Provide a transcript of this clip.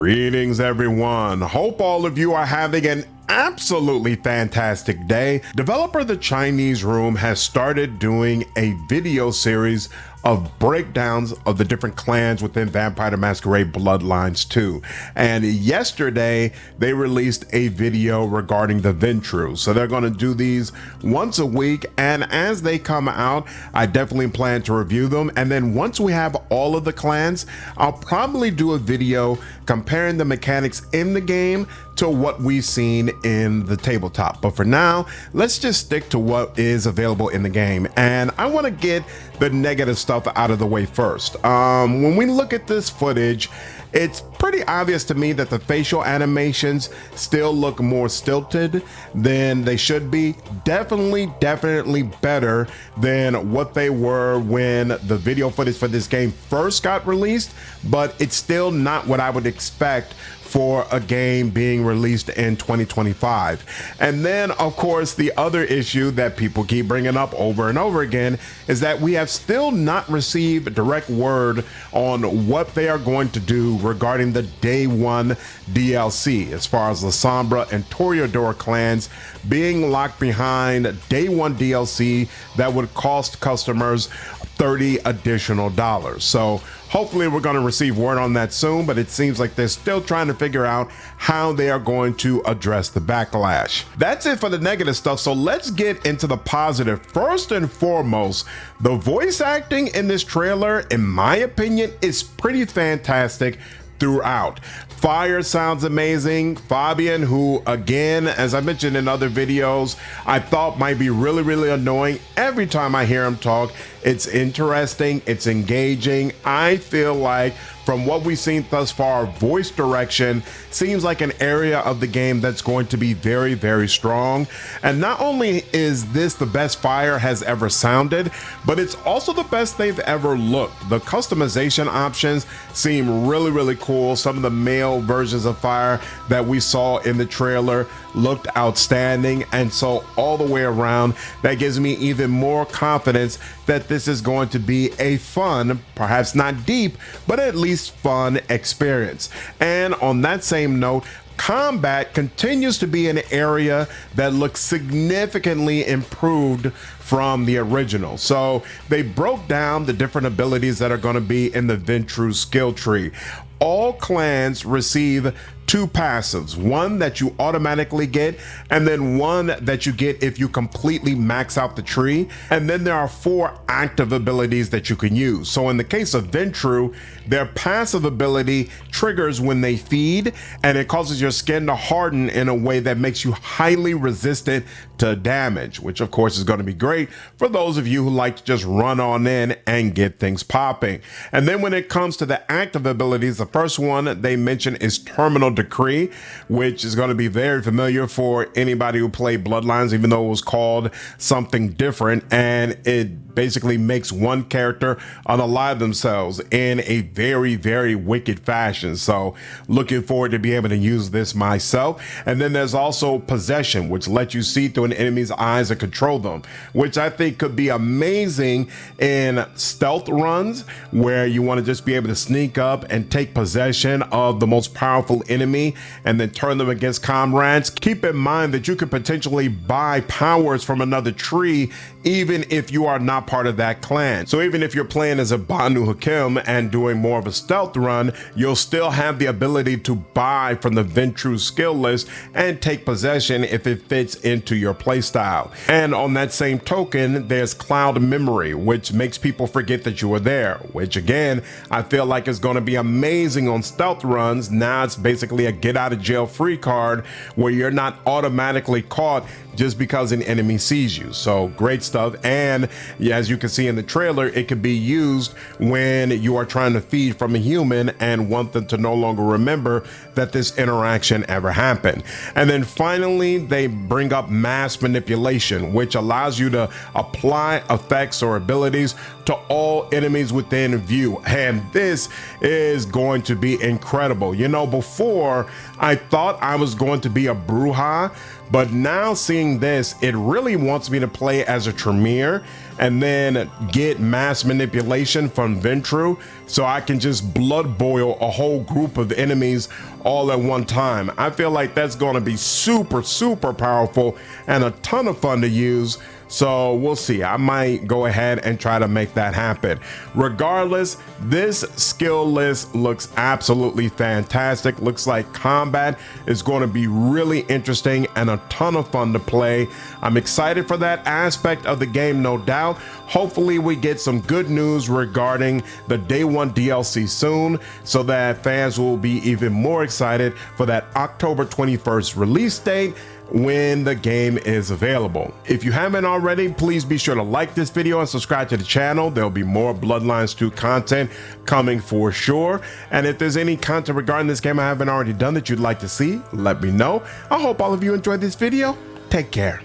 Greetings, everyone. Hope all of you are having an absolutely fantastic day. Developer The Chinese Room has started doing a video series of breakdowns of the different clans within Vampire the Masquerade Bloodlines 2. And yesterday, they released a video regarding the Ventrue. So they're going to do these once a week. And as they come out, I definitely plan to review them. And then once we have all of the clans, I'll probably do a video comparing the mechanics in the game to what we've seen in the tabletop. But for now, let's just stick to what is available in the game. And I want to get the negative stuff out of the way first. When we look at this footage, it's pretty obvious to me that the facial animations still look more stilted than they should be. Definitely better than what they were when the video footage for this game first got released, but it's still not what I would expect for a game being released in 2025. And then, of course, the other issue that people keep bringing up over and over again is that we have still not received direct word on what they are going to do regarding the Day 1 DLC, as far as the Sombra and Toreador clans being locked behind Day 1 DLC that would cost customers $30 additional. So hopefully we're going to receive word on that soon, but it seems like they're still trying to figure out how they are going to address the backlash. That's it for the negative stuff, so let's get into the positive. First and foremost, the voice acting in this trailer, in my opinion, is pretty fantastic throughout. Fire sounds amazing. Fabian, who again, as I mentioned in other videos, I thought might be really annoying. Every time I hear him talk, it's interesting, it's engaging. I feel like from what we've seen thus far, voice direction seems like an area of the game that's going to be very strong. And not only is this the best Fire has ever sounded, but it's also the best they've ever looked. The customization options seem really cool. Some of the male versions of Fire that we saw in the trailer looked outstanding, and so all the way around, that gives me even more confidence that this is going to be a fun, perhaps not deep, but at least fun experience. And on that same note, combat continues to be an area that looks significantly improved from the original. So they broke down the different abilities that are going to be in the Ventrue skill tree. All clans receive two passives, one that you automatically get, and then one that you get if you completely max out the tree. And then there are 4 active abilities that you can use. So in the case of Ventrue, their passive ability triggers when they feed, and it causes your skin to harden in a way that makes you highly resistant to damage, which of course is going to be great for those of you who like to just run on in and get things popping. And then when it comes to the active abilities, the first one they mention is Terminal Decree, which is going to be very familiar for anybody who played Bloodlines, even though it was called something different, and it basically makes one character unalive themselves in a very wicked fashion. So looking forward to be able to use this myself. And then there's also Possession, which lets you see through an enemy's eyes and control them, which I think could be amazing in stealth runs where you want to just be able to sneak up and take possession of the most powerful enemy and then turn them against comrades. Keep in mind that you could potentially buy powers from another tree even if you are not part of that clan. So even if you're playing as a Banu Hakim and doing more of a stealth run, you'll still have the ability to buy from the Ventrue skill list and take possession if it fits into your playstyle. And on that same token, there's Cloud Memory, which makes people forget that you were there, which again, I feel like is going to be amazing on stealth runs. Now it's basically a get out of jail free card where you're not automatically caught just because an enemy sees you. So great stuff. And as you can see in the trailer, it can be used when you are trying to feed from a human and want them to no longer remember that this interaction ever happened. And then finally, they bring up Mass Manipulation, which allows you to apply effects or abilities to all enemies within view. And this is going to be incredible. You know, before before, I thought I was going to be a Brujah, but now seeing this, it really wants me to play as a Tremere and then get mass manipulation from Ventrue so I can just blood boil a whole group of enemies all at one time. I feel like that's going to be super, super powerful and a ton of fun to use. So we'll see. I might go ahead and try to make that happen. Regardless, this skill list looks absolutely fantastic. Looks like combat is going to be really interesting and a ton of fun to play. I'm excited for that aspect of the game, no doubt. Hopefully we get some good news regarding the day one DLC soon so that fans will be even more excited for that October 21st release date when the game is available. If you haven't already, please be sure to like this video and subscribe to the channel. There'll be more Bloodlines 2 content coming for sure. And if there's any content regarding this game I haven't already done that you'd like to see, let me know. I hope all of you enjoyed this video. Take care.